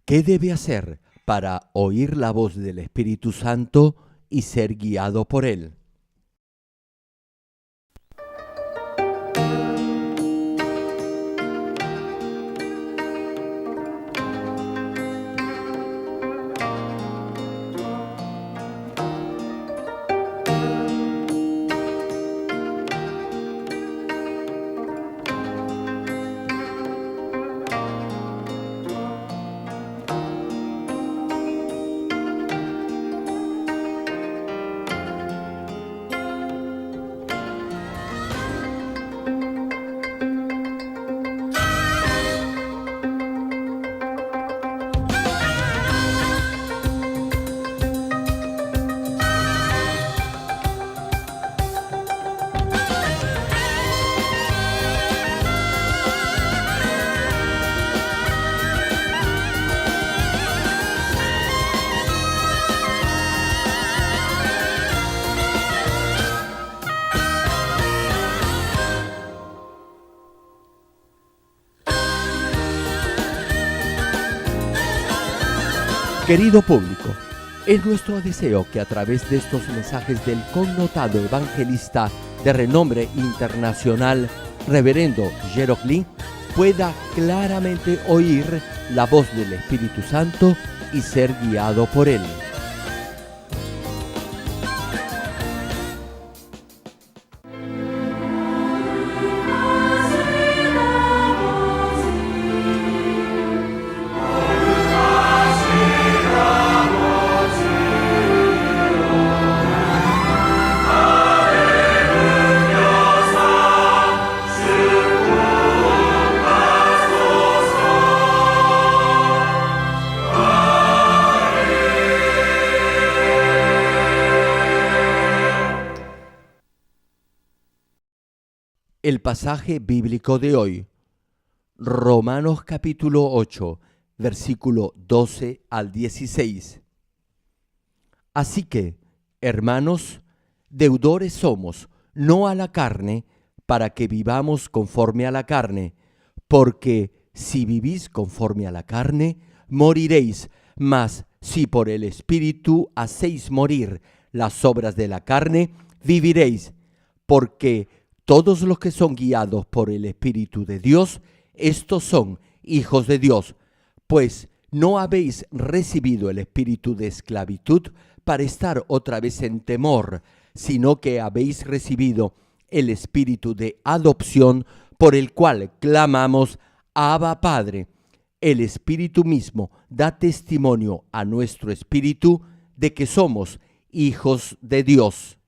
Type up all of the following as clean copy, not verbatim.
¿Qué debe hacer para oír la voz del Espíritu Santo y ser guiado por él? Querido público, es nuestro deseo que a través de estos mensajes del connotado evangelista de renombre internacional, Reverendo Gerald Lee, pueda claramente oír la voz del Espíritu Santo y ser guiado por él. El pasaje bíblico de hoy, Romanos capítulo 8, versículo 12 al 16. Así que, hermanos, deudores somos, no a la carne, para que vivamos conforme a la carne, porque si vivís conforme a la carne, moriréis, mas si por el Espíritu hacéis morir las obras de la carne, viviréis, porque todos los que son guiados por el Espíritu de Dios, estos son hijos de Dios, pues no habéis recibido el espíritu de esclavitud para estar otra vez en temor, sino que habéis recibido el espíritu de adopción por el cual clamamos, Abba Padre. El Espíritu mismo da testimonio a nuestro espíritu de que somos hijos de Dios.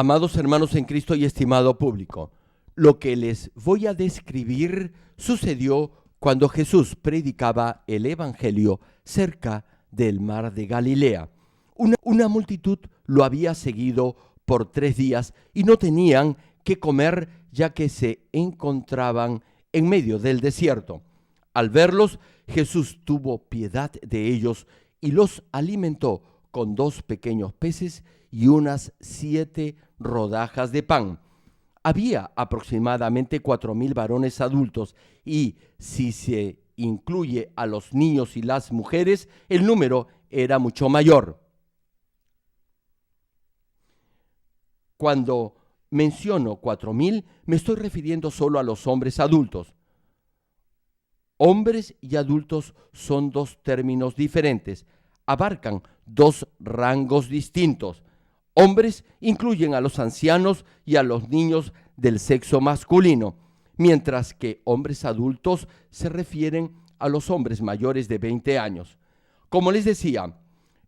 Amados hermanos en Cristo y estimado público, lo que les voy a describir sucedió cuando Jesús predicaba el Evangelio cerca del mar de Galilea. Una multitud lo había seguido por 3 días y no tenían qué comer, ya que se encontraban en medio del desierto. Al verlos, Jesús tuvo piedad de ellos y los alimentó con 2 pequeños peces y unas 7 rodajas de pan. Había aproximadamente 4,000 varones adultos y, si se incluye a los niños y las mujeres, el número era mucho mayor. Cuando menciono 4,000, me estoy refiriendo solo a los hombres adultos. Hombres y adultos son 2 términos diferentes, abarcan 2 rangos distintos. Hombres incluyen a los ancianos y a los niños del sexo masculino, mientras que hombres adultos se refieren a los hombres mayores de 20 años. Como les decía,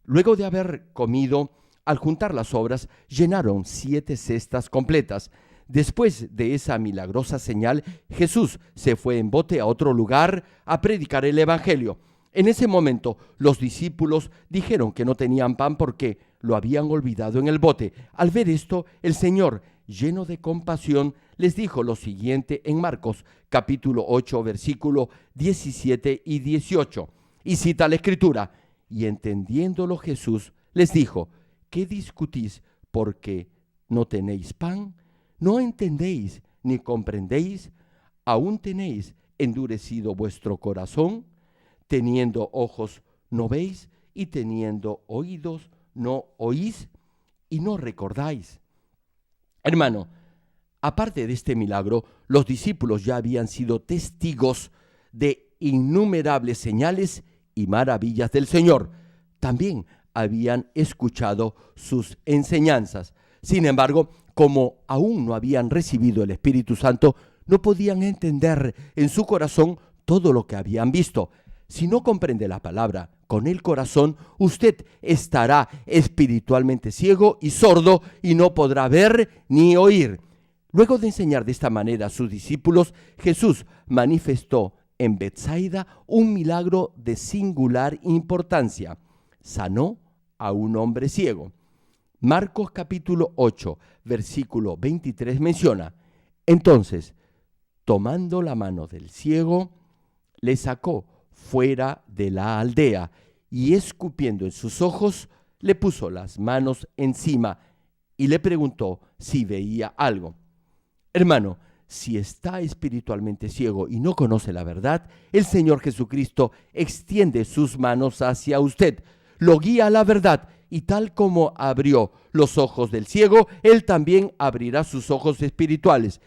luego de haber comido, al juntar las sobras, llenaron 7 cestas completas. Después de esa milagrosa señal, Jesús se fue en bote a otro lugar a predicar el Evangelio. En ese momento, los discípulos dijeron que no tenían pan porque lo habían olvidado en el bote. Al ver esto, el Señor, lleno de compasión, les dijo lo siguiente en Marcos, capítulo 8, versículo 17 y 18. Y cita la Escritura: y entendiéndolo Jesús, les dijo: ¿qué discutís porque no tenéis pan? ¿No entendéis ni comprendéis? ¿Aún tenéis endurecido vuestro corazón? Teniendo ojos no veis, y teniendo oídos no oís, y no recordáis. Hermano, aparte de este milagro, los discípulos ya habían sido testigos de innumerables señales y maravillas del Señor. También habían escuchado sus enseñanzas. Sin embargo, como aún no habían recibido el Espíritu Santo, no podían entender en su corazón todo lo que habían visto. Si no comprende la palabra con el corazón, usted estará espiritualmente ciego y sordo y no podrá ver ni oír. Luego de enseñar de esta manera a sus discípulos, Jesús manifestó en Betsaida un milagro de singular importancia. Sanó a un hombre ciego. Marcos capítulo 8, versículo 23 menciona: entonces, tomando la mano del ciego, le sacó fuera de la aldea y escupiendo en sus ojos, le puso las manos encima y le preguntó si veía algo. Hermano, si está espiritualmente ciego y no conoce la verdad, el Señor Jesucristo extiende sus manos hacia usted, lo guía a la verdad, y tal como abrió los ojos del ciego, Él también abrirá sus ojos espirituales.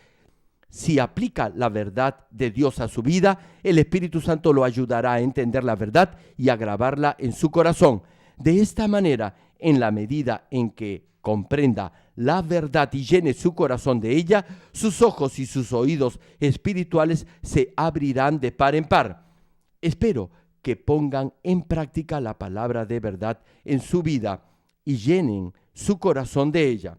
Si aplica la verdad de Dios a su vida, el Espíritu Santo lo ayudará a entender la verdad y a grabarla en su corazón. De esta manera, en la medida en que comprenda la verdad y llene su corazón de ella, sus ojos y sus oídos espirituales se abrirán de par en par. Espero que pongan en práctica la palabra de verdad en su vida y llenen su corazón de ella.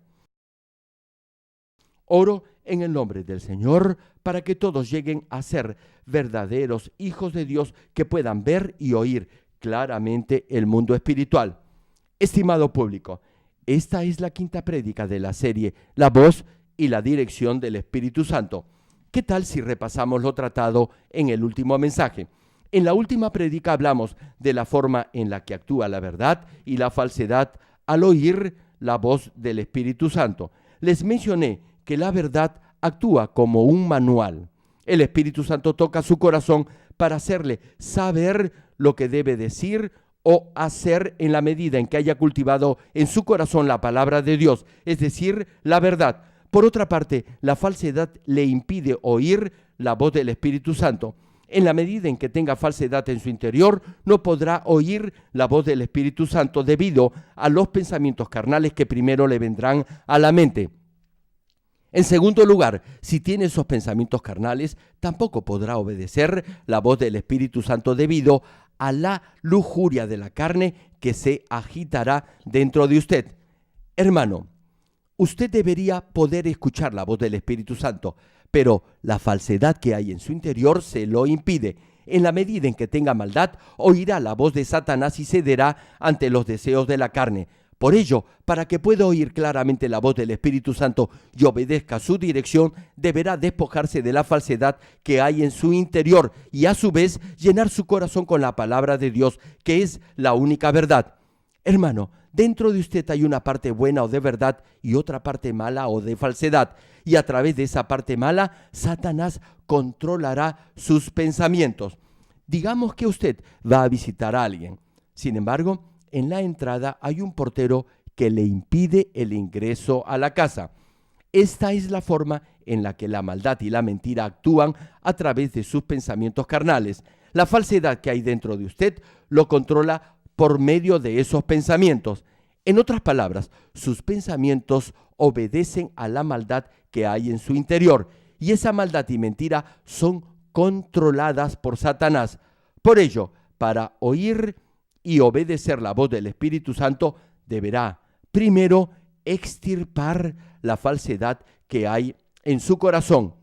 Oro en el nombre del Señor para que todos lleguen a ser verdaderos hijos de Dios que puedan ver y oír claramente el mundo espiritual. Estimado público, esta es la 5ª prédica de la serie La voz y la dirección del Espíritu Santo. ¿Qué tal si repasamos lo tratado en el último mensaje? En la última prédica hablamos de la forma en la que actúa la verdad y la falsedad al oír la voz del Espíritu Santo. Les mencioné que la verdad actúa como un manual. El Espíritu Santo toca su corazón para hacerle saber lo que debe decir o hacer en la medida en que haya cultivado en su corazón la palabra de Dios, es decir, la verdad. Por otra parte, la falsedad le impide oír la voz del Espíritu Santo. En la medida en que tenga falsedad en su interior, no podrá oír la voz del Espíritu Santo debido a los pensamientos carnales que primero le vendrán a la mente. En segundo lugar, si tiene esos pensamientos carnales, tampoco podrá obedecer la voz del Espíritu Santo debido a la lujuria de la carne que se agitará dentro de usted. Hermano, Usted debería poder escuchar la voz del Espíritu Santo, pero la falsedad que hay en su interior se lo impide. En la medida en que tenga maldad, oirá la voz de Satanás y cederá ante los deseos de la carne. Por ello, para que pueda oír claramente la voz del Espíritu Santo y obedezca su dirección, deberá despojarse de la falsedad que hay en su interior y a su vez llenar su corazón con la palabra de Dios, que es la única verdad. Hermano, dentro de usted hay una parte buena o de verdad y otra parte mala o de falsedad. Y a través de esa parte mala, Satanás controlará sus pensamientos. Digamos que usted va a visitar a alguien. Sin embargo, en la entrada hay un portero que le impide el ingreso a la casa. Esta es la forma en la que la maldad y la mentira actúan a través de sus pensamientos carnales. La falsedad que hay dentro de usted lo controla por medio de esos pensamientos. En otras palabras, sus pensamientos obedecen a la maldad que hay en su interior, y esa maldad y mentira son controladas por Satanás. Por ello, para oír y obedecer la voz del Espíritu Santo, deberá primero extirpar la falsedad que hay en su corazón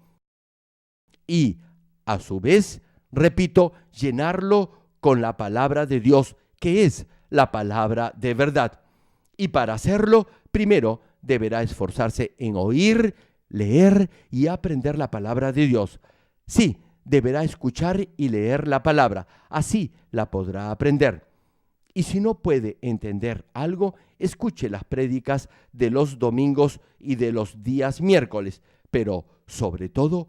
y, a su vez, repito, llenarlo con la palabra de Dios, que es la palabra de verdad. Y para hacerlo, primero deberá esforzarse en oír, leer y aprender la palabra de Dios. Sí, deberá escuchar y leer la palabra, así la podrá aprender. Y si no puede entender algo, escuche las prédicas de los domingos y de los días miércoles, pero sobre todo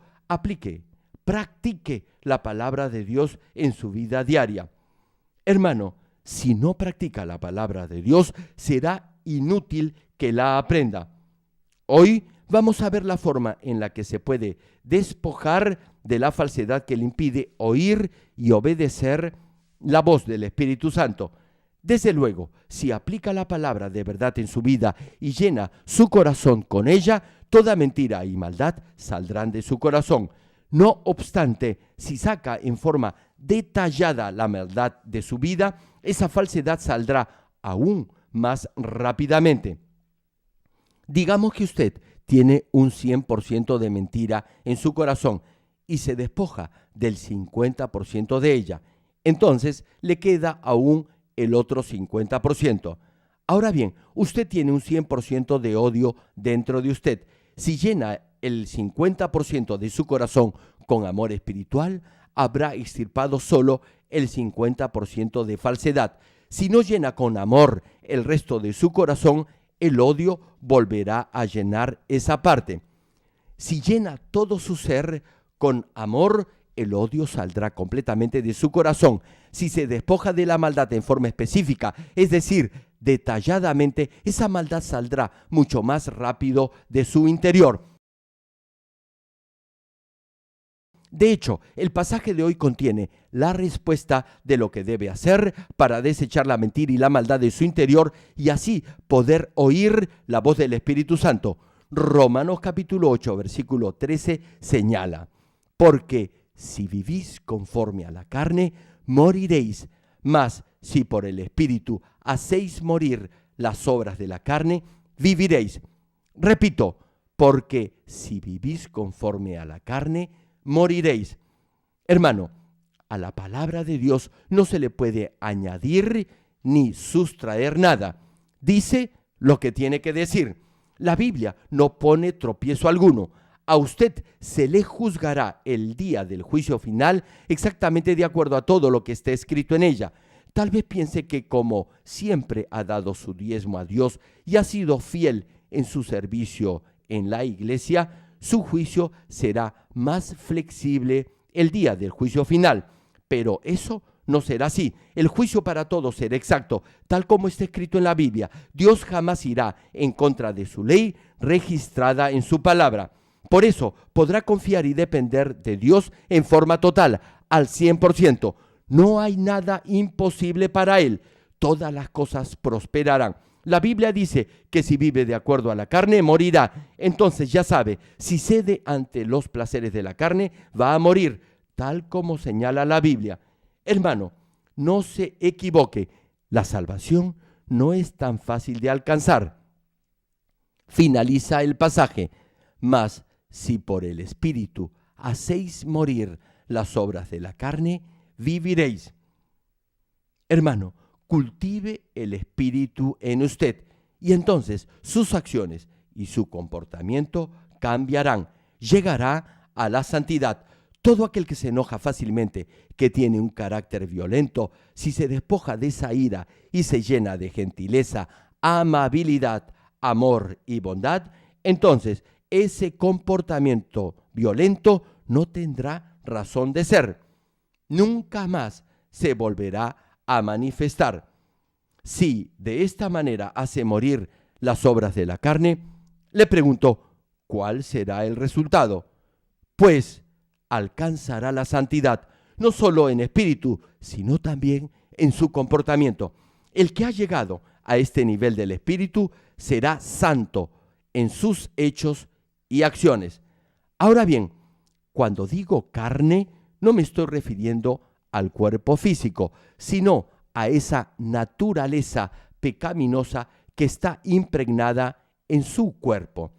practique la palabra de Dios en su vida diaria. Hermano, si no practica la palabra de Dios, será inútil que la aprenda. Hoy vamos a ver la forma en la que se puede despojar de la falsedad que le impide oír y obedecer la voz del Espíritu Santo. Desde luego, si aplica la palabra de verdad en su vida y llena su corazón con ella, toda mentira y maldad saldrán de su corazón. No obstante, si saca en forma detallada la maldad de su vida, esa falsedad saldrá aún más rápidamente. Digamos que usted tiene un 100% de mentira en su corazón y se despoja del 50% de ella. Entonces le queda aún el otro 50%. Ahora bien, usted tiene un 100% de odio dentro de usted. Si llena el 50% de su corazón con amor espiritual, habrá extirpado solo el 50% de falsedad. Si no llena con amor el resto de su corazón, el odio volverá a llenar esa parte. Si llena todo su ser con amor, el odio saldrá completamente de su corazón. Si se despoja de la maldad en forma específica, es decir, detalladamente, esa maldad saldrá mucho más rápido de su interior. De hecho, el pasaje de hoy contiene la respuesta de lo que debe hacer para desechar la mentira y la maldad de su interior y así poder oír la voz del Espíritu Santo. Romanos capítulo 8, versículo 13 señala: porque si vivís conforme a la carne, moriréis, mas si por el Espíritu hacéis morir las obras de la carne, viviréis. Repito, porque si vivís conforme a la carne, moriréis. Hermano, a la palabra de Dios no se le puede añadir ni sustraer nada. Dice lo que tiene que decir. La Biblia no pone tropiezo alguno. A usted se le juzgará el día del juicio final exactamente de acuerdo a todo lo que esté escrito en ella. Tal vez piense que como siempre ha dado su diezmo a Dios y ha sido fiel en su servicio en la iglesia, su juicio será más flexible el día del juicio final. Pero eso no será así. El juicio para todos será exacto, tal como está escrito en la Biblia. Dios jamás irá en contra de su ley registrada en su palabra. Por eso podrá confiar y depender de Dios en forma total, al 100%. No hay nada imposible para Él. Todas las cosas prosperarán. La Biblia dice que si vive de acuerdo a la carne, morirá. Entonces ya sabe, si cede ante los placeres de la carne, va a morir, tal como señala la Biblia. Hermano, no se equivoque. La salvación no es tan fácil de alcanzar. Finaliza el pasaje: mas si por el Espíritu hacéis morir las obras de la carne, viviréis. Hermano, cultive el Espíritu en usted y entonces sus acciones y su comportamiento cambiarán. Llegará a la santidad. Todo aquel que se enoja fácilmente, que tiene un carácter violento, si se despoja de esa ira y se llena de gentileza, amabilidad, amor y bondad, entonces ese comportamiento violento no tendrá razón de ser. Nunca más se volverá a manifestar. Si de esta manera hace morir las obras de la carne, le pregunto, ¿cuál será el resultado? Pues alcanzará la santidad, no solo en espíritu, sino también en su comportamiento. El que ha llegado a este nivel del espíritu será santo en sus hechos y acciones. Ahora bien, cuando digo carne, no me estoy refiriendo al cuerpo físico, sino a esa naturaleza pecaminosa que está impregnada en su cuerpo.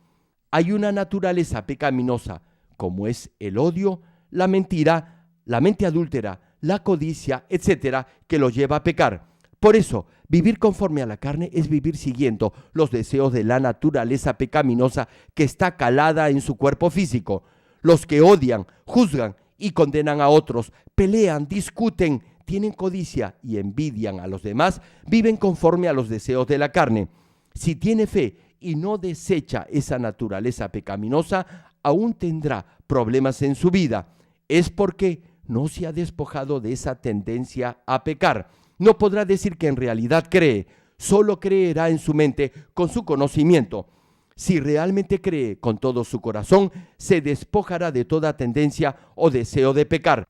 Hay una naturaleza pecaminosa, como es el odio, la mentira, la mente adúltera, la codicia, etcétera, que lo lleva a pecar. Por eso, vivir conforme a la carne es vivir siguiendo los deseos de la naturaleza pecaminosa que está calada en su cuerpo físico. Los que odian, juzgan y condenan a otros, pelean, discuten, tienen codicia y envidian a los demás, viven conforme a los deseos de la carne. Si tiene fe y no desecha esa naturaleza pecaminosa, aún tendrá problemas en su vida. Es porque no se ha despojado de esa tendencia a pecar. No podrá decir que en realidad cree, solo creerá en su mente con su conocimiento. Si realmente cree con todo su corazón, se despojará de toda tendencia o deseo de pecar.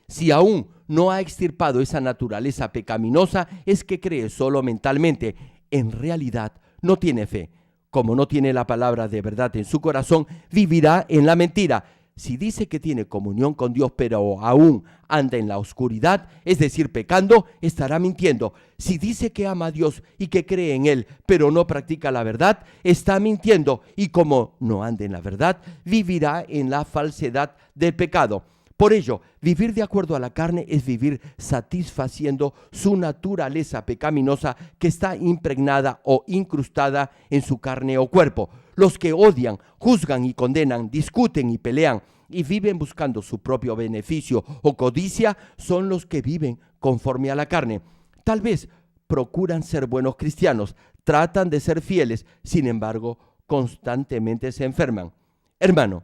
Si aún no ha extirpado esa naturaleza pecaminosa, es que cree solo mentalmente. En realidad no tiene fe. Como no tiene la palabra de verdad en su corazón, vivirá en la mentira. Si dice que tiene comunión con Dios, pero aún anda en la oscuridad, es decir, pecando, estará mintiendo. Si dice que ama a Dios y que cree en Él, pero no practica la verdad, está mintiendo. Y como no anda en la verdad, vivirá en la falsedad del pecado. Por ello, vivir de acuerdo a la carne es vivir satisfaciendo su naturaleza pecaminosa que está impregnada o incrustada en su carne o cuerpo. Los que odian, juzgan y condenan, discuten y pelean y viven buscando su propio beneficio o codicia son los que viven conforme a la carne. Tal vez procuran ser buenos cristianos, tratan de ser fieles, sin embargo, constantemente se enferman. Hermano,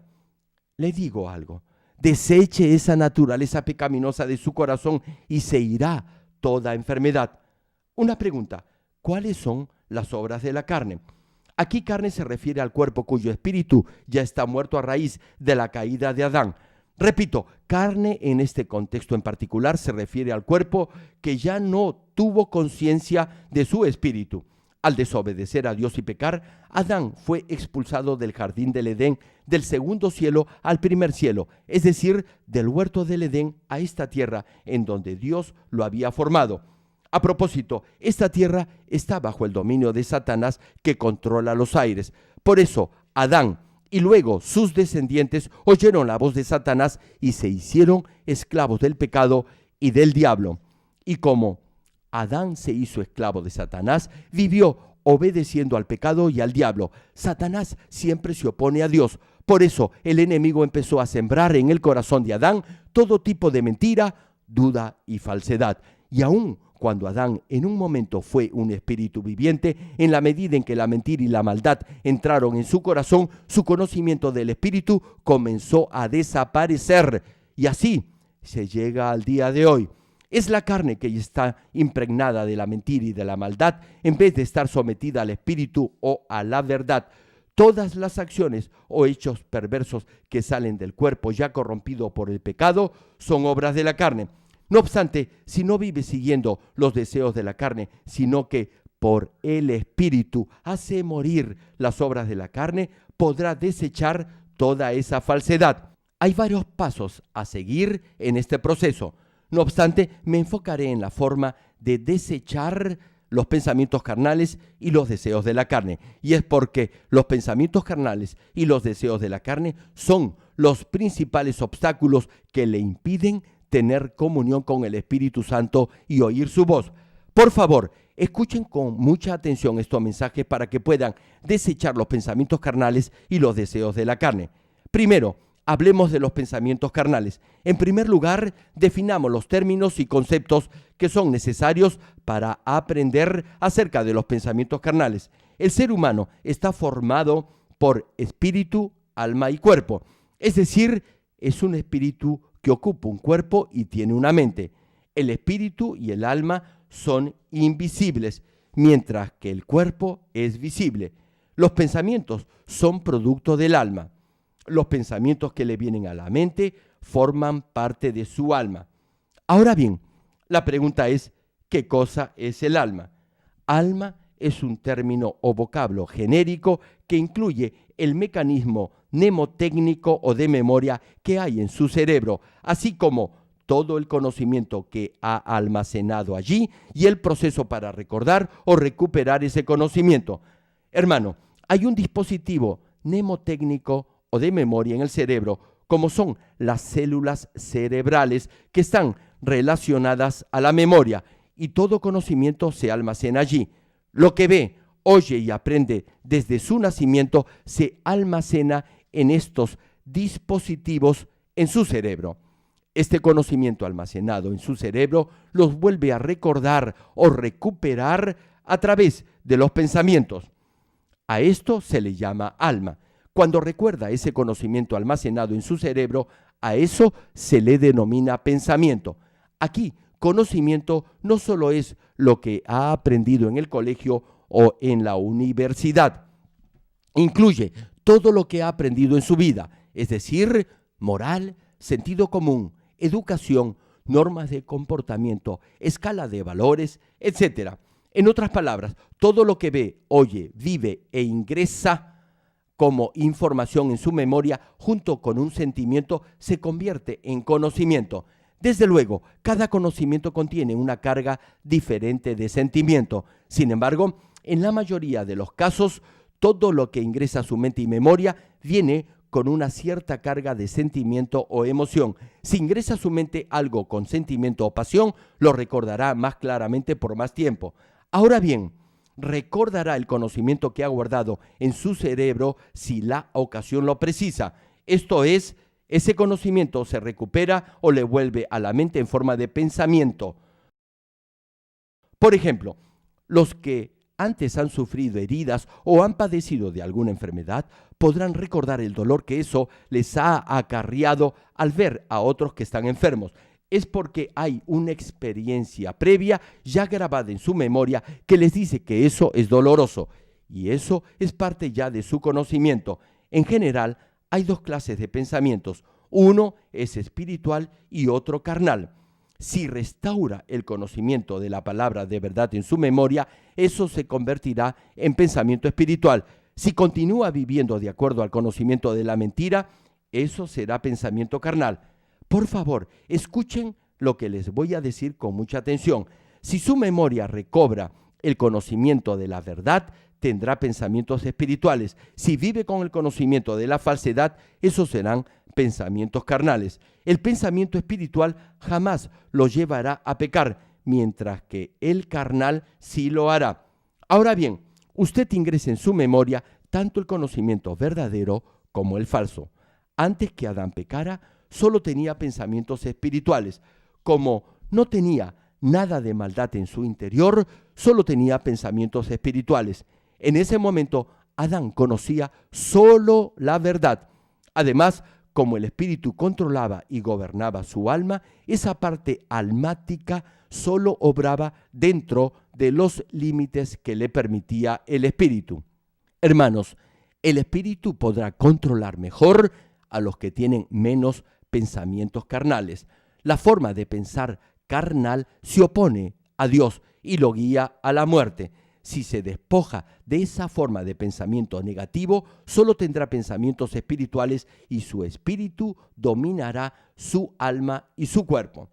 le digo algo. Deseche esa naturaleza pecaminosa de su corazón y se irá toda enfermedad. Una pregunta: ¿cuáles son las obras de la carne? Aquí carne se refiere al cuerpo cuyo espíritu ya está muerto a raíz de la caída de Adán. Repito, carne en este contexto en particular se refiere al cuerpo que ya no tuvo conciencia de su espíritu. Al desobedecer a Dios y pecar, Adán fue expulsado del jardín del Edén, del segundo cielo al primer cielo, es decir, del huerto del Edén a esta tierra en donde Dios lo había formado. A propósito, esta tierra está bajo el dominio de Satanás que controla los aires. Por eso, Adán y luego sus descendientes oyeron la voz de Satanás y se hicieron esclavos del pecado y del diablo. Y como Adán se hizo esclavo de Satanás, vivió obedeciendo al pecado y al diablo. Satanás siempre se opone a Dios. Por eso el enemigo empezó a sembrar en el corazón de Adán todo tipo de mentira, duda y falsedad. Y aún cuando Adán en un momento fue un espíritu viviente, en la medida en que la mentira y la maldad entraron en su corazón, su conocimiento del espíritu comenzó a desaparecer. Y así se llega al día de hoy. Es la carne que está impregnada de la mentira y de la maldad, en vez de estar sometida al espíritu o a la verdad. Todas las acciones o hechos perversos que salen del cuerpo ya corrompido por el pecado son obras de la carne. No obstante, si no vive siguiendo los deseos de la carne, sino que por el espíritu hace morir las obras de la carne, podrá desechar toda esa falsedad. Hay varios pasos a seguir en este proceso. No obstante, me enfocaré en la forma de desechar los pensamientos carnales y los deseos de la carne. Y es porque los pensamientos carnales y los deseos de la carne son los principales obstáculos que le impiden tener comunión con el Espíritu Santo y oír su voz. Por favor, escuchen con mucha atención estos mensajes para que puedan desechar los pensamientos carnales y los deseos de la carne. Primero, hablemos de los pensamientos carnales. En primer lugar, definamos los términos y conceptos que son necesarios para aprender acerca de los pensamientos carnales. El ser humano está formado por espíritu, alma y cuerpo. Es decir, es un espíritu que ocupa un cuerpo y tiene una mente. El espíritu y el alma son invisibles, mientras que el cuerpo es visible. Los pensamientos son producto del alma. Los pensamientos que le vienen a la mente forman parte de su alma. Ahora bien, la pregunta es, ¿qué cosa es el alma? Alma es un término o vocablo genérico que incluye el mecanismo mnemotécnico o de memoria que hay en su cerebro, así como todo el conocimiento que ha almacenado allí y el proceso para recordar o recuperar ese conocimiento. Hermano, hay un dispositivo mnemotécnico o de memoria en el cerebro, como son las células cerebrales que están relacionadas a la memoria, y todo conocimiento se almacena allí. Lo que ve, oye y aprende desde su nacimiento se almacena en estos dispositivos en su cerebro. Este conocimiento almacenado en su cerebro los vuelve a recordar o recuperar a través de los pensamientos. A esto se le llama alma. Cuando recuerda ese conocimiento almacenado en su cerebro, a eso se le denomina pensamiento. Aquí, conocimiento no solo es lo que ha aprendido en el colegio o en la universidad. Incluye todo lo que ha aprendido en su vida, es decir, moral, sentido común, educación, normas de comportamiento, escala de valores, etc. En otras palabras, todo lo que ve, oye, vive e ingresa como información en su memoria junto con un sentimiento se convierte en conocimiento. Desde luego, cada conocimiento contiene una carga diferente de sentimiento. Sin embargo, en la mayoría de los casos, todo lo que ingresa a su mente y memoria viene con una cierta carga de sentimiento o emoción. Si ingresa a su mente algo con sentimiento o pasión, lo recordará más claramente por más tiempo. Ahora bien, recordará el conocimiento que ha guardado en su cerebro si la ocasión lo precisa. Esto es, ese conocimiento se recupera o le vuelve a la mente en forma de pensamiento. Por ejemplo, los que antes han sufrido heridas o han padecido de alguna enfermedad podrán recordar el dolor que eso les ha acarreado al ver a otros que están enfermos. Es porque hay una experiencia previa ya grabada en su memoria que les dice que eso es doloroso, y eso es parte ya de su conocimiento. En general, hay dos clases de pensamientos. Uno es espiritual y otro carnal. Si restaura el conocimiento de la palabra de verdad en su memoria, eso se convertirá en pensamiento espiritual. Si continúa viviendo de acuerdo al conocimiento de la mentira, eso será pensamiento carnal. Por favor, escuchen lo que les voy a decir con mucha atención. Si su memoria recobra el conocimiento de la verdad, tendrá pensamientos espirituales. Si vive con el conocimiento de la falsedad, esos serán pensamientos carnales. El pensamiento espiritual jamás lo llevará a pecar, mientras que el carnal sí lo hará. Ahora bien, usted ingresa en su memoria tanto el conocimiento verdadero como el falso. Antes que Adán pecara, solo tenía pensamientos espirituales. Como no tenía nada de maldad en su interior, solo tenía pensamientos espirituales. En ese momento, Adán conocía solo la verdad. Además, como el espíritu controlaba y gobernaba su alma, esa parte almática solo obraba dentro de los límites que le permitía el espíritu. Hermanos, el espíritu podrá controlar mejor a los que tienen menos pensamientos carnales. La forma de pensar carnal se opone a Dios y lo guía a la muerte. Si se despoja de esa forma de pensamiento negativo, solo tendrá pensamientos espirituales y su espíritu dominará su alma y su cuerpo.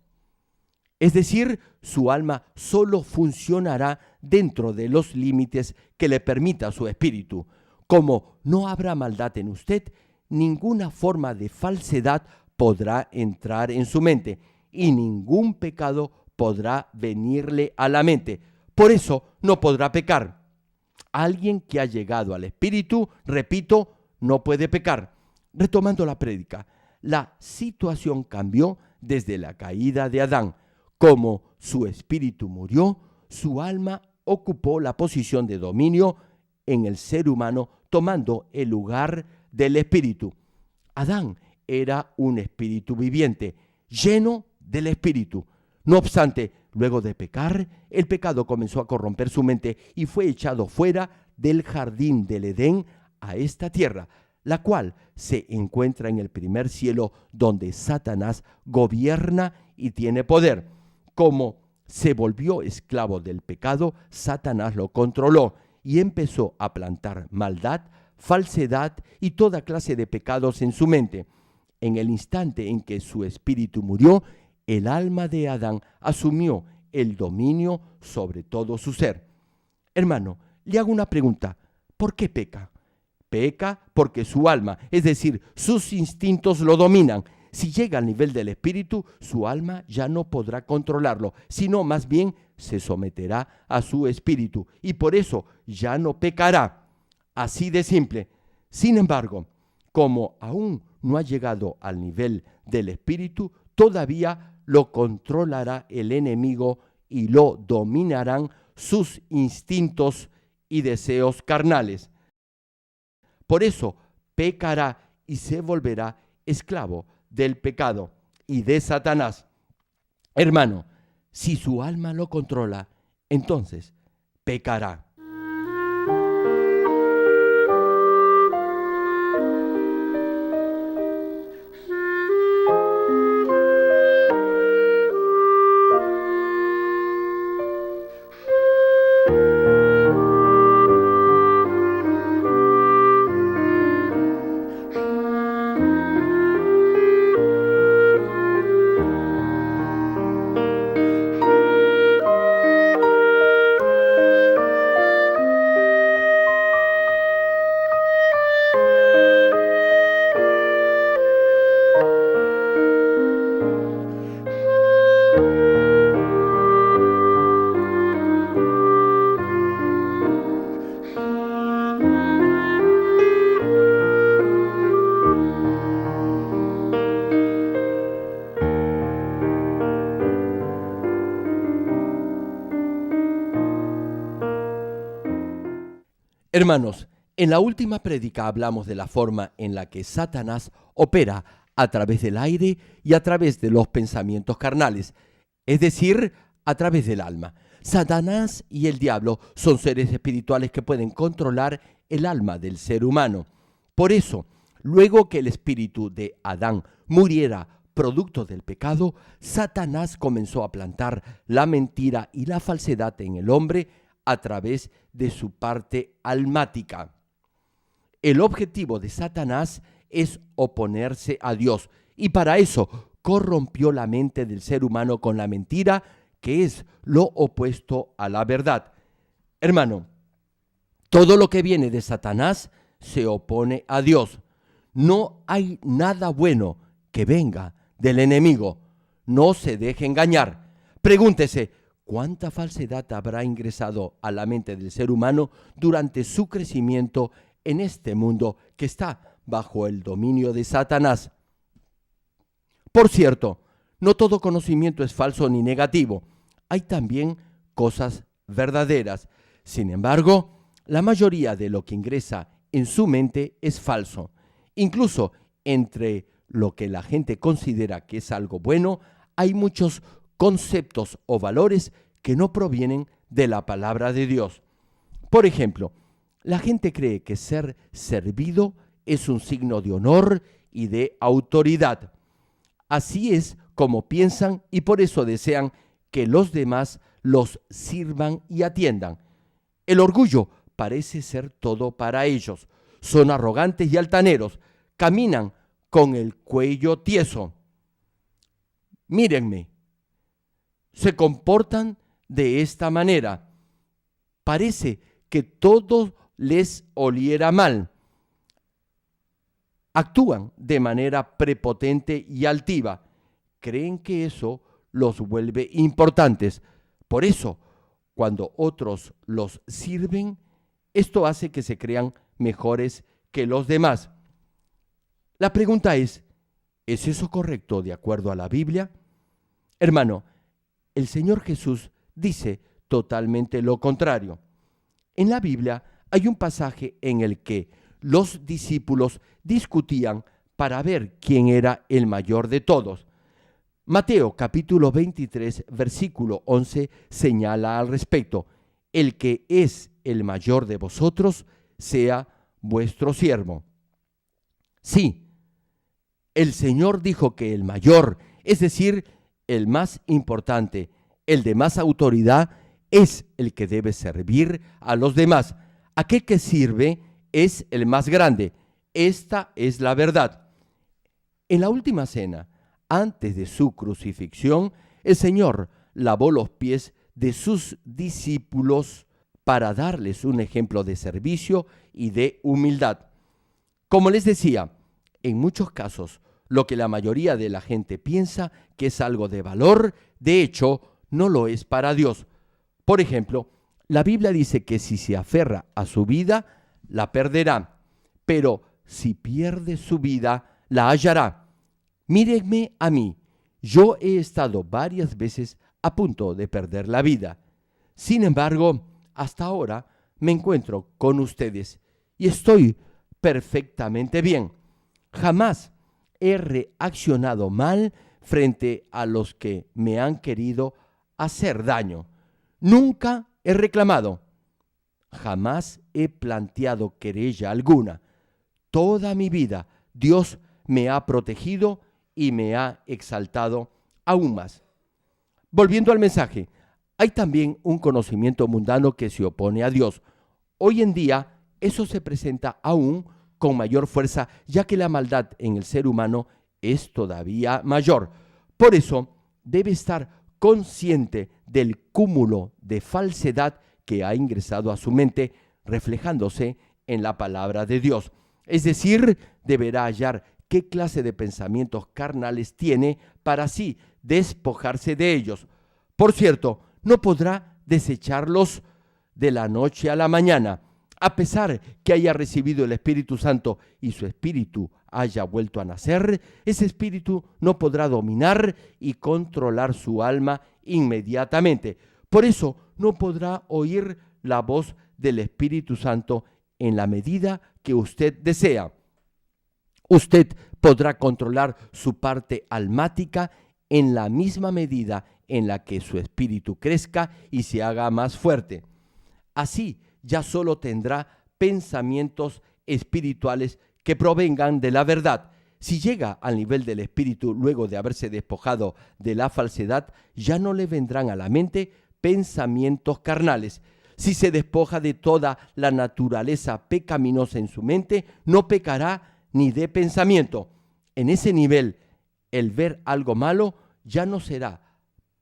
Es decir, su alma solo funcionará dentro de los límites que le permita su espíritu. Como no habrá maldad en usted, ninguna forma de falsedad podrá entrar en su mente y ningún pecado podrá venirle a la mente. Por eso no podrá pecar. Alguien que ha llegado al espíritu, repito, no puede pecar. Retomando la prédica, la situación cambió desde la caída de Adán. Como su espíritu murió, su alma ocupó la posición de dominio en el ser humano, tomando el lugar del espíritu. Adán era un espíritu viviente, lleno del espíritu. No obstante, luego de pecar, el pecado comenzó a corromper su mente y fue echado fuera del jardín del Edén a esta tierra, la cual se encuentra en el primer cielo, donde Satanás gobierna y tiene poder. Como se volvió esclavo del pecado, Satanás lo controló y empezó a plantar maldad, falsedad y toda clase de pecados en su mente. En el instante en que su espíritu murió, el alma de Adán asumió el dominio sobre todo su ser. Hermano, le hago una pregunta. ¿Por qué peca? Peca porque su alma, es decir, sus instintos lo dominan. Si llega al nivel del espíritu, su alma ya no podrá controlarlo, sino más bien se someterá a su espíritu y por eso ya no pecará. Así de simple. Sin embargo, como aún no ha llegado al nivel del espíritu, todavía lo controlará el enemigo y lo dominarán sus instintos y deseos carnales. Por eso pecará y se volverá esclavo del pecado y de Satanás. Hermano, si su alma lo controla, entonces pecará. Hermanos, en la última prédica hablamos de la forma en la que Satanás opera a través del aire y a través de los pensamientos carnales, es decir, a través del alma. Satanás y el diablo son seres espirituales que pueden controlar el alma del ser humano. Por eso, luego que el espíritu de Adán muriera producto del pecado, Satanás comenzó a plantar la mentira y la falsedad en el hombre a través de su parte almática. El objetivo de Satanás es oponerse a Dios y para eso corrompió la mente del ser humano con la mentira, que es lo opuesto a la verdad. Hermano, todo lo que viene de Satanás se opone a Dios. No hay nada bueno que venga del enemigo. No se deje engañar. Pregúntese, ¿cuánta falsedad habrá ingresado a la mente del ser humano durante su crecimiento en este mundo que está bajo el dominio de Satanás? Por cierto, no todo conocimiento es falso ni negativo. Hay también cosas verdaderas. Sin embargo, la mayoría de lo que ingresa en su mente es falso. Incluso entre lo que la gente considera que es algo bueno, hay muchos conceptos o valores que no provienen de la palabra de Dios. Por ejemplo, la gente cree que ser servido es un signo de honor y de autoridad. Así es como piensan y por eso desean que los demás los sirvan y atiendan. El orgullo parece ser todo para ellos. Son arrogantes y altaneros. Caminan con el cuello tieso. Mírenme. se comportan de esta manera. Parece que todo les oliera mal. Actúan de manera prepotente y altiva. Creen que eso los vuelve importantes. Por eso, cuando otros los sirven, esto hace que se crean mejores que los demás. La pregunta ¿es eso correcto de acuerdo a la Biblia? Hermano, el Señor Jesús dice totalmente lo contrario. En la Biblia hay un pasaje en el que los discípulos discutían para ver quién era el mayor de todos. Mateo capítulo 23, versículo 11 señala al respecto: el que es el mayor de vosotros sea vuestro siervo. Sí, el Señor dijo que el mayor, es decir, el más importante, el de más autoridad, es el que debe servir a los demás. Aquel que sirve es el más grande. Esta es la verdad. En la última cena, antes de su crucifixión, el Señor lavó los pies de sus discípulos para darles un ejemplo de servicio y de humildad. Como les decía, en muchos casos, lo que la mayoría de la gente piensa que es algo de valor, de hecho, no lo es para Dios. Por ejemplo, la Biblia dice que si se aferra a su vida, la perderá, pero si pierde su vida, la hallará. Mírenme a mí, yo he estado varias veces a punto de perder la vida. Sin embargo, hasta ahora me encuentro con ustedes y estoy perfectamente bien. Jamás he reaccionado mal frente a los que me han querido hacer daño. Nunca he reclamado. Jamás he planteado querella alguna. Toda mi vida Dios me ha protegido y me ha exaltado aún más. Volviendo al mensaje, hay también un conocimiento mundano que se opone a Dios. Hoy en día eso se presenta aún con mayor fuerza, ya que la maldad en el ser humano es todavía mayor. Por eso debe estar consciente del cúmulo de falsedad que ha ingresado a su mente, reflejándose en la palabra de Dios. Es decir, deberá hallar qué clase de pensamientos carnales tiene para así despojarse de ellos. Por cierto, no podrá desecharlos de la noche a la mañana. A pesar que haya recibido el Espíritu Santo y su espíritu haya vuelto a nacer, ese espíritu no podrá dominar y controlar su alma inmediatamente. Por eso no podrá oír la voz del Espíritu Santo en la medida que usted desea. Usted podrá controlar su parte almática en la misma medida en la que su espíritu crezca y se haga más fuerte. Así, ya solo tendrá pensamientos espirituales que provengan de la verdad. Si llega al nivel del espíritu luego de haberse despojado de la falsedad, ya no le vendrán a la mente pensamientos carnales. Si se despoja de toda la naturaleza pecaminosa en su mente, no pecará ni de pensamiento. En ese nivel, el ver algo malo ya no será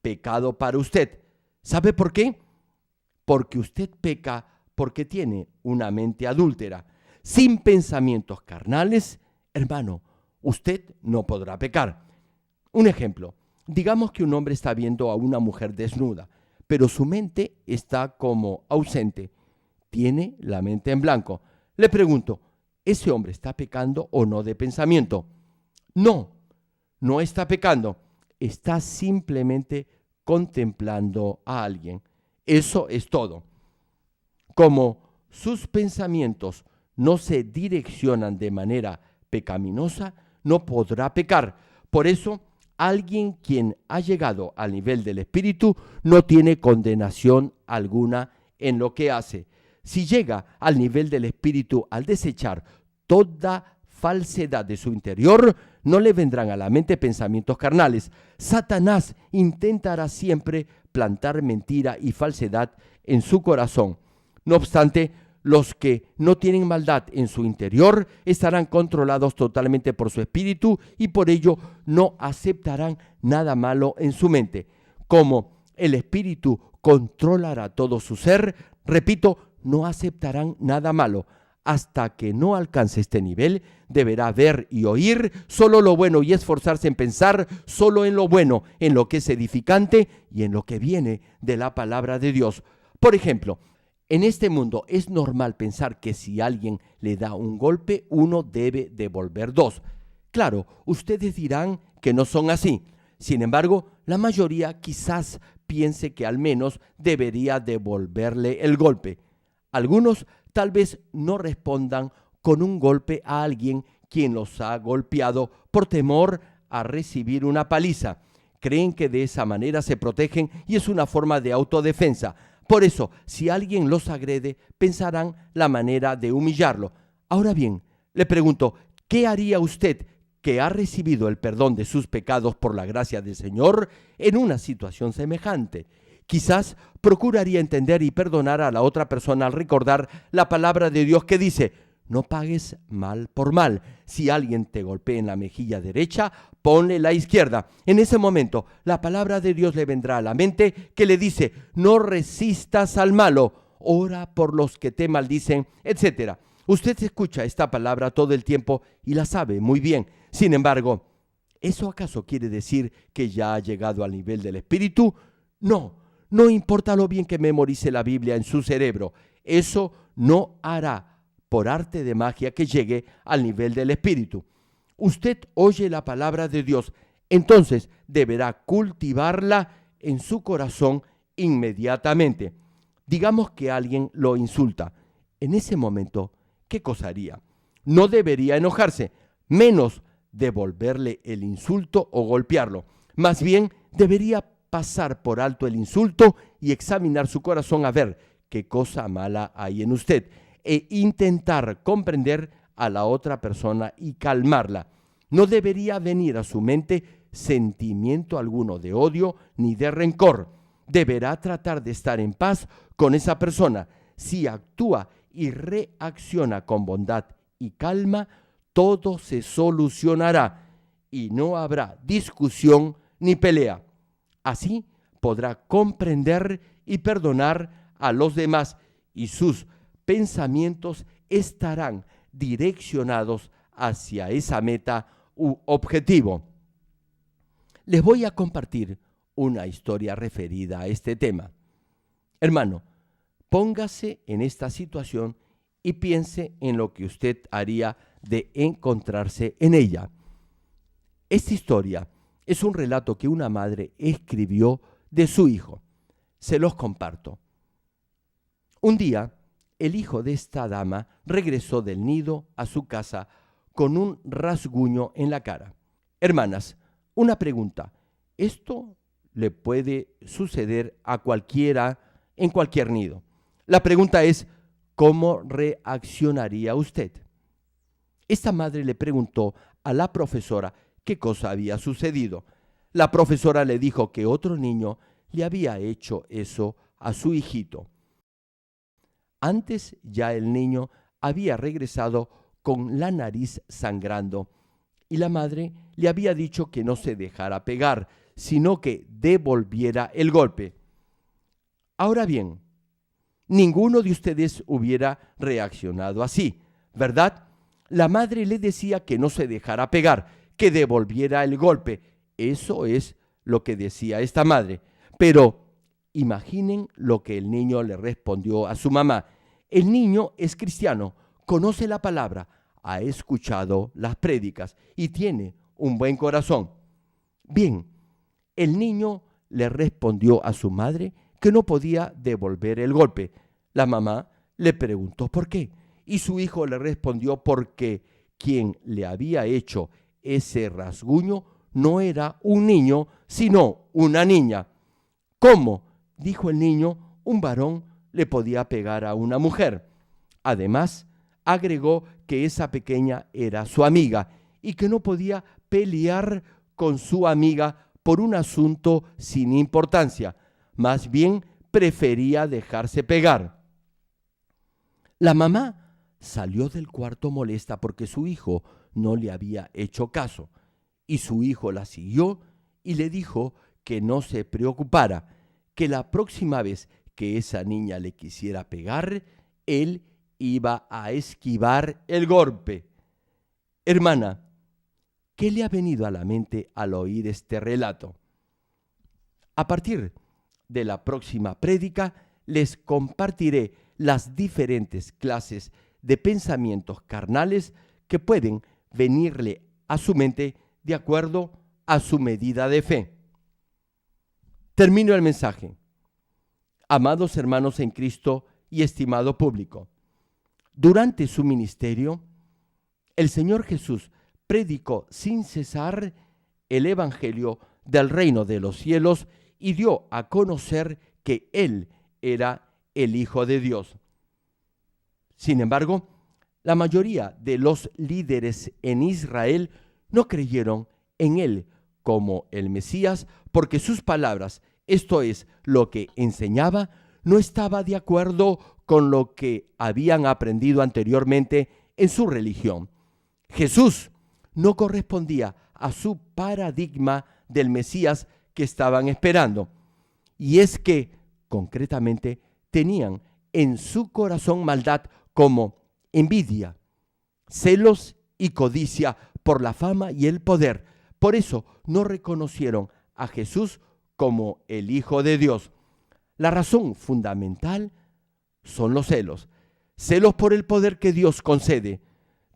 pecado para usted. ¿Sabe por qué? Porque usted peca porque tiene una mente adúltera. Sin pensamientos carnales, hermano, usted no podrá pecar. Un ejemplo, digamos que un hombre está viendo a una mujer desnuda, pero su mente está como ausente. Tiene la mente en blanco. Le pregunto, ¿ese hombre está pecando o no de pensamiento? No, no está pecando. Está simplemente contemplando a alguien. Eso es todo. Como sus pensamientos no se direccionan de manera pecaminosa, no podrá pecar. Por eso, alguien quien ha llegado al nivel del espíritu no tiene condenación alguna en lo que hace. Si llega al nivel del espíritu al desechar toda falsedad de su interior, no le vendrán a la mente pensamientos carnales. Satanás intentará siempre plantar mentira y falsedad en su corazón. No obstante, los que no tienen maldad en su interior estarán controlados totalmente por su espíritu y por ello no aceptarán nada malo en su mente. Como el Espíritu controlará todo su ser, repito, no aceptarán nada malo. Hasta que no alcance este nivel, deberá ver y oír solo lo bueno y esforzarse en pensar solo en lo bueno, en lo que es edificante y en lo que viene de la palabra de Dios. Por ejemplo, en este mundo es normal pensar que si alguien le da un golpe, uno debe devolver dos. Claro, ustedes dirán que no son así. Sin embargo, la mayoría quizás piense que al menos debería devolverle el golpe. Algunos tal vez no respondan con un golpe a alguien quien los ha golpeado por temor a recibir una paliza. Creen que de esa manera se protegen y es una forma de autodefensa. Por eso, si alguien los agrede, pensarán la manera de humillarlo. Ahora bien, le pregunto, ¿qué haría usted que ha recibido el perdón de sus pecados por la gracia del Señor en una situación semejante? Quizás procuraría entender y perdonar a la otra persona al recordar la palabra de Dios que dice: no pagues mal por mal. Si alguien te golpea en la mejilla derecha, ponle la izquierda. En ese momento, la palabra de Dios le vendrá a la mente que le dice: no resistas al malo, ora por los que te maldicen, etc. Usted escucha esta palabra todo el tiempo y la sabe muy bien. Sin embargo, ¿eso acaso quiere decir que ya ha llegado al nivel del Espíritu? No importa lo bien que memorice la Biblia en su cerebro, eso no hará por arte de magia que llegue al nivel del Espíritu. Usted oye la palabra de Dios, entonces deberá cultivarla en su corazón inmediatamente. Digamos que alguien lo insulta. En ese momento, ¿qué cosa haría? No debería enojarse, menos devolverle el insulto o golpearlo. Más bien, debería pasar por alto el insulto y examinar su corazón a ver qué cosa mala hay en usted e intentar comprender a la otra persona y calmarla. No debería venir a su mente sentimiento alguno de odio ni de rencor. Deberá tratar de estar en paz con esa persona. Si actúa y reacciona con bondad y calma, todo se solucionará y no habrá discusión ni pelea. Así podrá comprender y perdonar a los demás y sus pensamientos estarán direccionados hacia esa meta u objetivo. Les voy a compartir una historia referida a este tema. Hermano, póngase en esta situación y piense en lo que usted haría de encontrarse en ella. Esta historia es un relato que una madre escribió de su hijo. Se los comparto. Un día, el hijo de esta dama regresó del nido a su casa con un rasguño en la cara. Hermanas, una pregunta. ¿Esto le puede suceder a cualquiera en cualquier nido? La pregunta es, ¿cómo reaccionaría usted? Esta madre le preguntó a la profesora qué cosa había sucedido. La profesora le dijo que otro niño le había hecho eso a su hijito. Antes ya el niño había regresado con la nariz sangrando y la madre le había dicho que no se dejara pegar, sino que devolviera el golpe. Ahora bien, ninguno de ustedes hubiera reaccionado así, ¿verdad? La madre le decía que no se dejara pegar, que devolviera el golpe. Eso es lo que decía esta madre. Pero imaginen lo que el niño le respondió a su mamá. El niño es cristiano, conoce la palabra, ha escuchado las prédicas y tiene un buen corazón. Bien, el niño le respondió a su madre que no podía devolver el golpe. La mamá le preguntó por qué y su hijo le respondió porque quien le había hecho ese rasguño no era un niño, sino una niña. ¿Cómo?, dijo el niño, un varón le podía pegar a una mujer. Además, agregó que esa pequeña era su amiga y que no podía pelear con su amiga por un asunto sin importancia. Más bien, prefería dejarse pegar. La mamá salió del cuarto molesta porque su hijo no le había hecho caso, y su hijo la siguió y le dijo que no se preocupara, que la próxima vez que esa niña le quisiera pegar, él iba a esquivar el golpe. Hermana, ¿qué le ha venido a la mente al oír este relato? A partir de la próxima prédica, les compartiré las diferentes clases de pensamientos carnales que pueden venirle a su mente de acuerdo a su medida de fe. Termino el mensaje. Amados hermanos en Cristo y estimado público, durante su ministerio, el Señor Jesús predicó sin cesar el Evangelio del reino de los cielos y dio a conocer que Él era el Hijo de Dios. Sin embargo, la mayoría de los líderes en Israel no creyeron en Él como el Mesías porque sus palabras, esto es, lo que enseñaba, no estaba de acuerdo con lo que habían aprendido anteriormente en su religión. Jesús no correspondía a su paradigma del Mesías que estaban esperando. Y es que, concretamente, tenían en su corazón maldad como envidia, celos y codicia por la fama y el poder. Por eso no reconocieron a Jesús como el Hijo de Dios. La razón fundamental son los celos. Celos por el poder que Dios concede.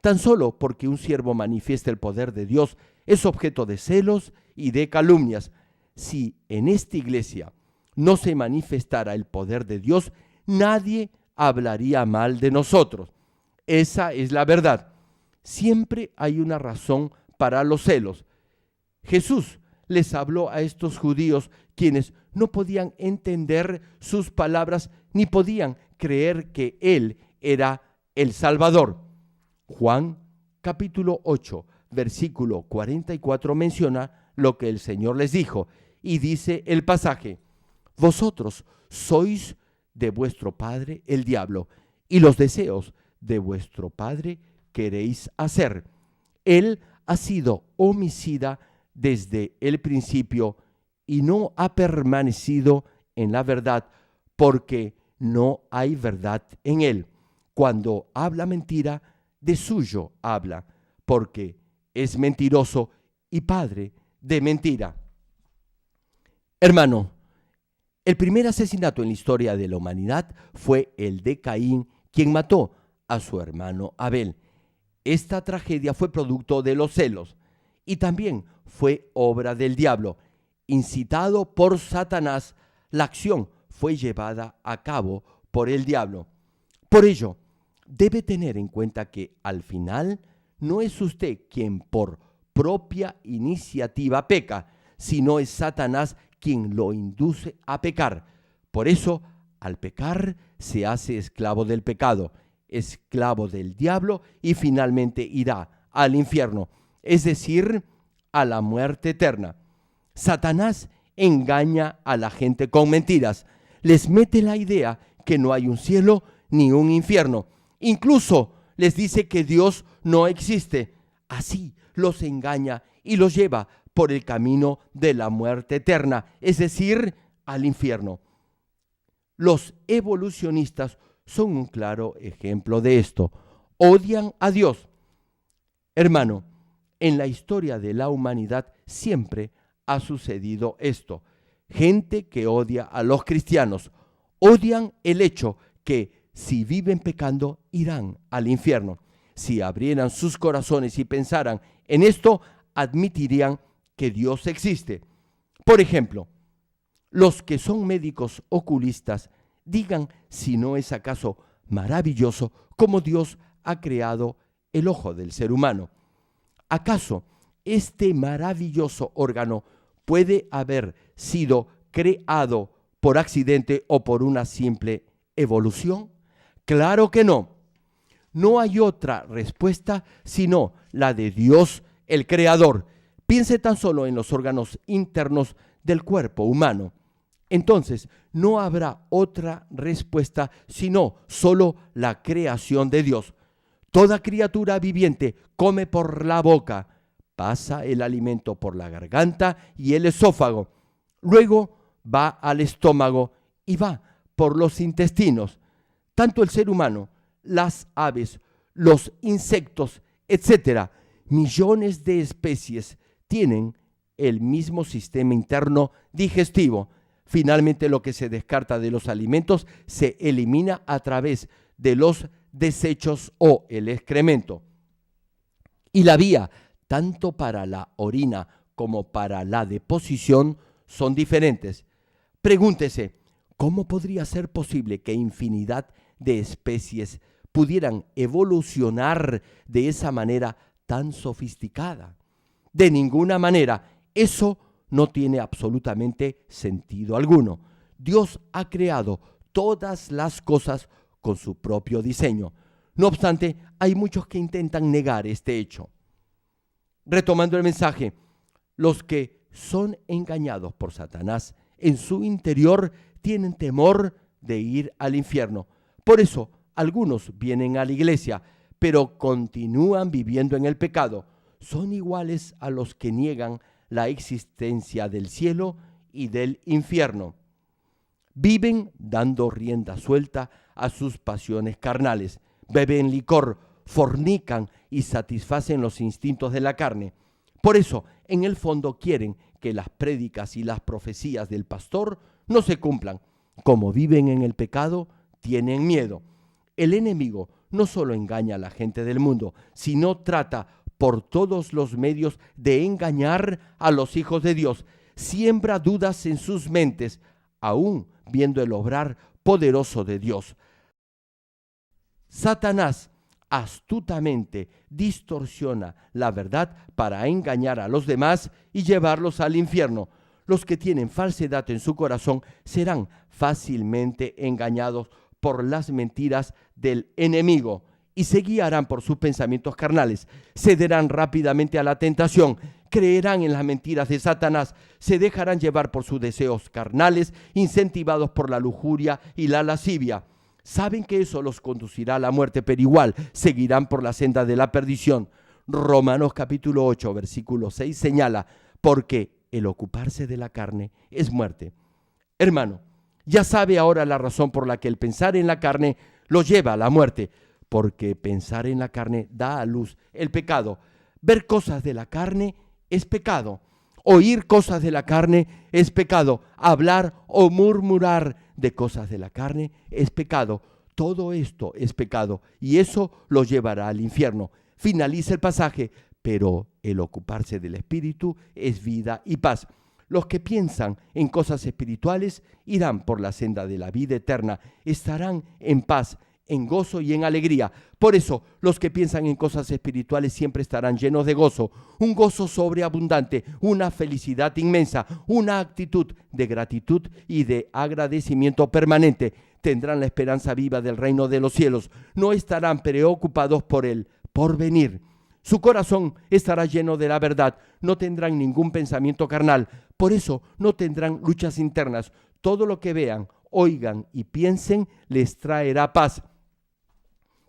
Tan solo porque un siervo manifiesta el poder de Dios es objeto de celos y de calumnias. Si en esta iglesia no se manifestara el poder de Dios, nadie hablaría mal de nosotros. Esa es la verdad. Siempre hay una razón para los celos. Jesús les habló a estos judíos quienes no podían entender sus palabras ni podían creer que Él era el Salvador. Juan capítulo 8, versículo 44 menciona lo que el Señor les dijo y dice el pasaje: vosotros sois de vuestro padre el diablo y los deseos de vuestro padre queréis hacer. Él ha sido homicida desde el principio y no ha permanecido en la verdad porque no hay verdad en él. Cuando habla mentira, de suyo habla, porque es mentiroso y padre de mentira. Hermano, el primer asesinato en la historia de la humanidad fue el de Caín, quien mató a su hermano Abel. Esta tragedia fue producto de los celos y también fue obra del diablo. Incitado por Satanás, la acción fue llevada a cabo por el diablo. Por ello, debe tener en cuenta que al final no es usted quien por propia iniciativa peca, sino es Satanás quien lo induce a pecar. Por eso, al pecar, se hace esclavo del pecado, esclavo del diablo y finalmente irá al infierno, es decir, a la muerte eterna. Satanás engaña a la gente con mentiras, les mete la idea que no hay un cielo ni un infierno. Incluso les dice que Dios no existe. Así los engaña y los lleva por el camino de la muerte eterna, es decir, al infierno. Los evolucionistas son un claro ejemplo de esto. Odian a Dios. Hermano, en la historia de la humanidad siempre ha sucedido esto. Gente que odia a los cristianos. Odian el hecho que si viven pecando irán al infierno. Si abrieran sus corazones y pensaran en esto, admitirían que Dios existe. Por ejemplo, los que son médicos oculistas digan si no es acaso maravilloso cómo Dios ha creado el ojo del ser humano. ¿Acaso este maravilloso órgano puede haber sido creado por accidente o por una simple evolución? Claro que no. No hay otra respuesta sino la de Dios, el Creador. Piense tan solo en los órganos internos del cuerpo humano. Entonces, no habrá otra respuesta sino solo la creación de Dios. Toda criatura viviente come por la boca, pasa el alimento por la garganta y el esófago. Luego va al estómago y va por los intestinos. Tanto el ser humano, las aves, los insectos, etcétera, millones de especies tienen el mismo sistema interno digestivo. Finalmente, lo que se descarta de los alimentos se elimina a través de los desechos o el excremento. Y la vía, tanto para la orina como para la deposición, son diferentes. Pregúntese, ¿cómo podría ser posible que infinidad de especies pudieran evolucionar de esa manera tan sofisticada? De ninguna manera. Eso no tiene absolutamente sentido alguno. Dios ha creado todas las cosas con su propio diseño. No obstante, hay muchos que intentan negar este hecho. Retomando el mensaje, los que son engañados por Satanás en su interior tienen temor de ir al infierno. Por eso, algunos vienen a la iglesia, pero continúan viviendo en el pecado. Son iguales a los que niegan la existencia del cielo y del infierno. Viven dando rienda suelta a sus pasiones carnales, beben licor, fornican y satisfacen los instintos de la carne. Por eso, en el fondo quieren que las prédicas y las profecías del pastor no se cumplan. Como viven en el pecado, tienen miedo. El enemigo no solo engaña a la gente del mundo, sino trata por todos los medios de engañar a los hijos de Dios. Siembra dudas en sus mentes, aún viendo el obrar poderoso de Dios. Satanás astutamente distorsiona la verdad para engañar a los demás y llevarlos al infierno. Los que tienen falsedad en su corazón serán fácilmente engañados por las mentiras del enemigo y se guiarán por sus pensamientos carnales. Cederán rápidamente a la tentación, creerán en las mentiras de Satanás, se dejarán llevar por sus deseos carnales, incentivados por la lujuria y la lascivia. Saben que eso los conducirá a la muerte, pero igual seguirán por la senda de la perdición. Romanos capítulo 8, versículo 6 señala, porque el ocuparse de la carne es muerte. Hermano, ya sabe ahora la razón por la que el pensar en la carne lo lleva a la muerte, porque pensar en la carne da a luz el pecado. Ver cosas de la carne es pecado. Oír cosas de la carne es pecado. Hablar o murmurar de cosas de la carne es pecado. Todo esto es pecado y eso lo llevará al infierno. Finaliza el pasaje, pero el ocuparse del espíritu es vida y paz. Los que piensan en cosas espirituales irán por la senda de la vida eterna, estarán en paz, en gozo y en alegría. Por eso, los que piensan en cosas espirituales siempre estarán llenos de gozo, un gozo sobreabundante, una felicidad inmensa, una actitud de gratitud y de agradecimiento permanente. Tendrán la esperanza viva del reino de los cielos. No estarán preocupados por el porvenir. Su corazón estará lleno de la verdad. No tendrán ningún pensamiento carnal. Por eso no tendrán luchas internas. Todo lo que vean, oigan y piensen les traerá paz.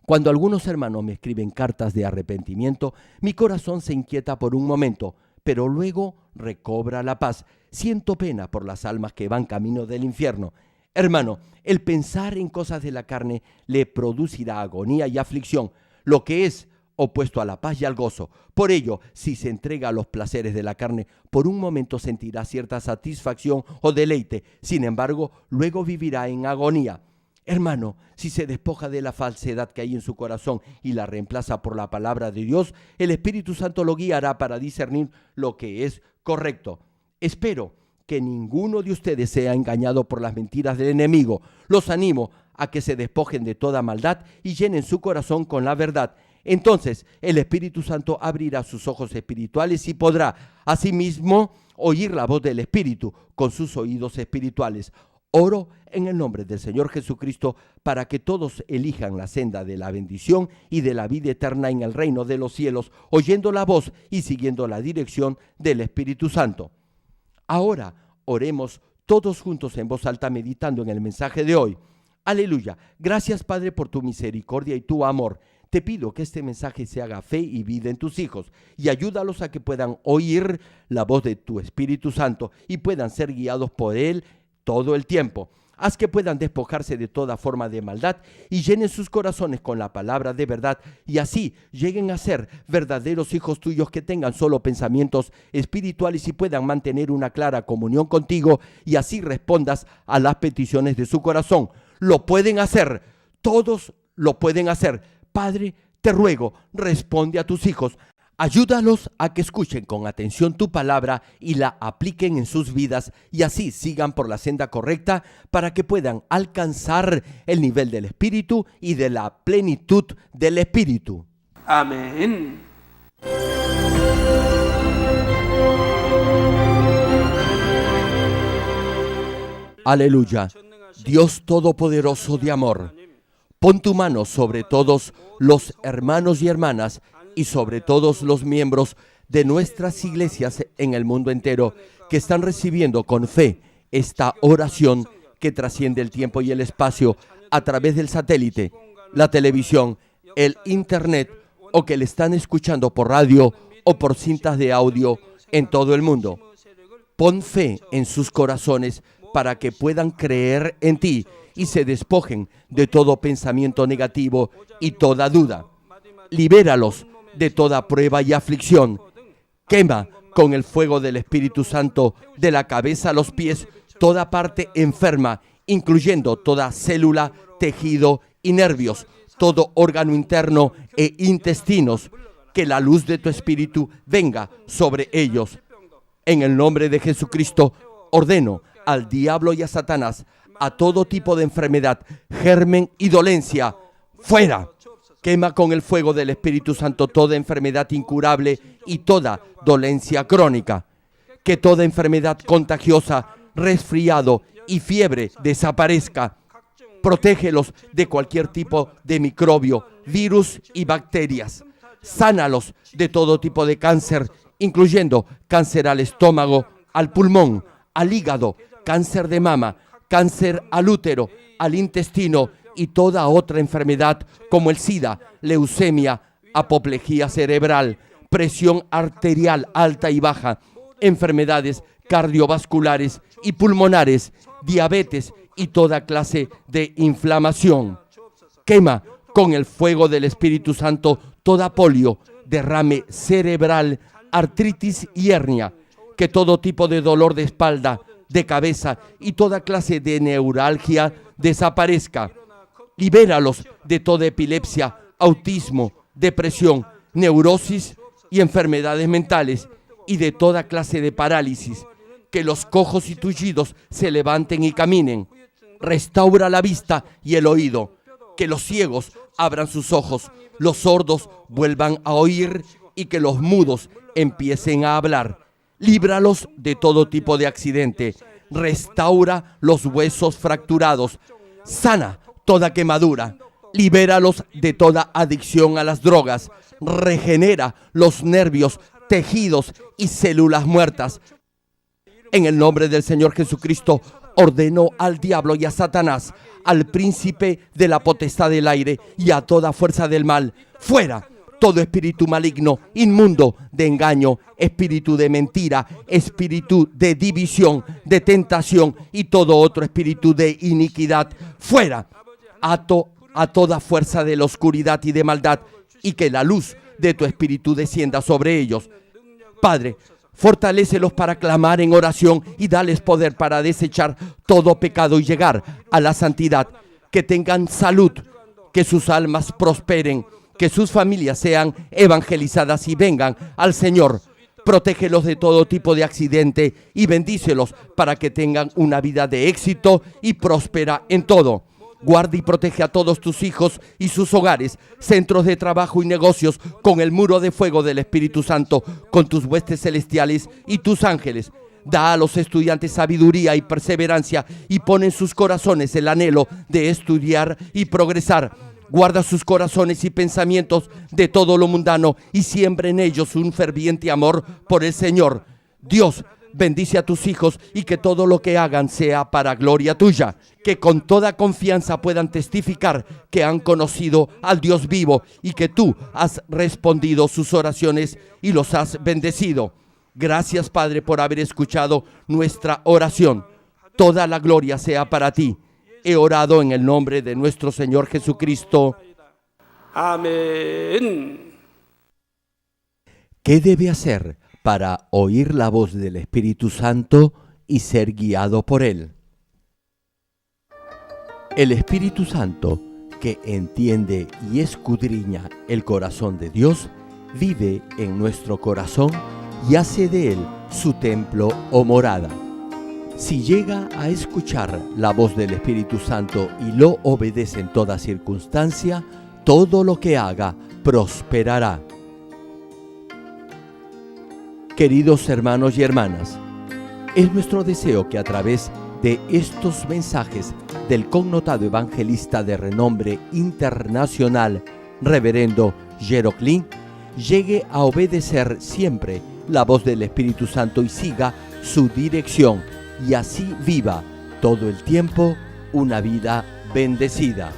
Cuando algunos hermanos me escriben cartas de arrepentimiento, mi corazón se inquieta por un momento, pero luego recobra la paz. Siento pena por las almas que van camino del infierno. Hermano, el pensar en cosas de la carne le producirá agonía y aflicción, lo que es opuesto a la paz y al gozo. Por ello, si se entrega a los placeres de la carne, por un momento sentirá cierta satisfacción o deleite. Sin embargo, luego vivirá en agonía. Hermano, si se despoja de la falsedad que hay en su corazón y la reemplaza por la palabra de Dios, el Espíritu Santo lo guiará para discernir lo que es correcto. Espero que ninguno de ustedes sea engañado por las mentiras del enemigo. Los animo a que se despojen de toda maldad y llenen su corazón con la verdad. Entonces el Espíritu Santo abrirá sus ojos espirituales y podrá asimismo oír la voz del Espíritu con sus oídos espirituales. Oro en el nombre del Señor Jesucristo para que todos elijan la senda de la bendición y de la vida eterna en el reino de los cielos, oyendo la voz y siguiendo la dirección del Espíritu Santo. Ahora oremos todos juntos en voz alta meditando en el mensaje de hoy. Aleluya. Gracias, Padre, por tu misericordia y tu amor. Te pido que este mensaje se haga fe y vida en tus hijos y ayúdalos a que puedan oír la voz de tu Espíritu Santo y puedan ser guiados por él todo el tiempo. Haz que puedan despojarse de toda forma de maldad y llenen sus corazones con la palabra de verdad, y así lleguen a ser verdaderos hijos tuyos que tengan solo pensamientos espirituales y puedan mantener una clara comunión contigo, y así respondas a las peticiones de su corazón. Lo pueden hacer, todos lo pueden hacer. Padre, te ruego, responde a tus hijos. Ayúdalos a que escuchen con atención tu palabra y la apliquen en sus vidas, y así sigan por la senda correcta para que puedan alcanzar el nivel del Espíritu y de la plenitud del Espíritu. Amén. Aleluya. Dios Todopoderoso de amor, pon tu mano sobre todos los hermanos y hermanas y sobre todos los miembros de nuestras iglesias en el mundo entero que están recibiendo con fe esta oración que trasciende el tiempo y el espacio a través del satélite, la televisión, el internet, o que le están escuchando por radio o por cintas de audio en todo el mundo. Pon fe en sus corazones para que puedan creer en ti y se despojen de todo pensamiento negativo y toda duda. Libéralos de toda prueba y aflicción. Quema con el fuego del Espíritu Santo de la cabeza a los pies toda parte enferma, incluyendo toda célula, tejido y nervios, todo órgano interno e intestinos. Que la luz de tu Espíritu venga sobre ellos. En el nombre de Jesucristo, ordeno al diablo y a Satanás, a todo tipo de enfermedad, germen y dolencia, fuera. Quema con el fuego del Espíritu Santo toda enfermedad incurable y toda dolencia crónica. Que toda enfermedad contagiosa, resfriado y fiebre desaparezca. Protégelos de cualquier tipo de microbio, virus y bacterias. Sánalos de todo tipo de cáncer, incluyendo cáncer al estómago, al pulmón, al hígado, cáncer de mama, cáncer al útero, al intestino y toda otra enfermedad como el SIDA, leucemia, apoplejía cerebral, presión arterial alta y baja, enfermedades cardiovasculares y pulmonares, diabetes y toda clase de inflamación. Quema con el fuego del Espíritu Santo toda polio, derrame cerebral, artritis y hernia. Que todo tipo de dolor de espalda, de cabeza y toda clase de neuralgia desaparezca. Libéralos de toda epilepsia, autismo, depresión, neurosis y enfermedades mentales, y de toda clase de parálisis. Que los cojos y tullidos se levanten y caminen. Restaura la vista y el oído. Que los ciegos abran sus ojos, los sordos vuelvan a oír y que los mudos empiecen a hablar. Líbralos de todo tipo de accidente. Restaura los huesos fracturados. Sana toda quemadura. Libéralos de toda adicción a las drogas. Regenera los nervios, tejidos y células muertas. En el nombre del Señor Jesucristo, ordeno al diablo y a Satanás, al príncipe de la potestad del aire y a toda fuerza del mal, fuera. Todo espíritu maligno, inmundo, de engaño, espíritu de mentira, espíritu de división, de tentación y todo otro espíritu de iniquidad, fuera. Ato a toda fuerza de la oscuridad y de maldad, y que la luz de tu espíritu descienda sobre ellos. Padre, fortalécelos para clamar en oración y dales poder para desechar todo pecado y llegar a la santidad. Que tengan salud, que sus almas prosperen, que sus familias sean evangelizadas y vengan al Señor. Protégelos de todo tipo de accidente y bendícelos para que tengan una vida de éxito y próspera en todo. Guarda y protege a todos tus hijos y sus hogares, centros de trabajo y negocios con el muro de fuego del Espíritu Santo, con tus huestes celestiales y tus ángeles. Da a los estudiantes sabiduría y perseverancia y pon en sus corazones el anhelo de estudiar y progresar. Guarda sus corazones y pensamientos de todo lo mundano y siembra en ellos un ferviente amor por el Señor. Dios, bendice a tus hijos y que todo lo que hagan sea para gloria tuya. Que con toda confianza puedan testificar que han conocido al Dios vivo y que tú has respondido sus oraciones y los has bendecido. Gracias, Padre, por haber escuchado nuestra oración. Toda la gloria sea para ti. He orado en el nombre de nuestro Señor Jesucristo. 아멘. ¿Qué debe hacer para oír la voz del Espíritu Santo y ser guiado por Él? El Espíritu Santo, que entiende y escudriña el corazón de Dios, vive en nuestro corazón y hace de él su templo o morada. Si llega a escuchar la voz del Espíritu Santo y lo obedece en toda circunstancia, todo lo que haga prosperará. Queridos hermanos y hermanas, es nuestro deseo que a través de estos mensajes del connotado evangelista de renombre internacional, reverendo Jero Kling, llegue a obedecer siempre la voz del Espíritu Santo y siga su dirección, y así viva todo el tiempo una vida bendecida.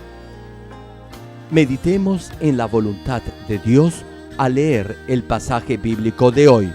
Meditemos en la voluntad de Dios al leer el pasaje bíblico de hoy.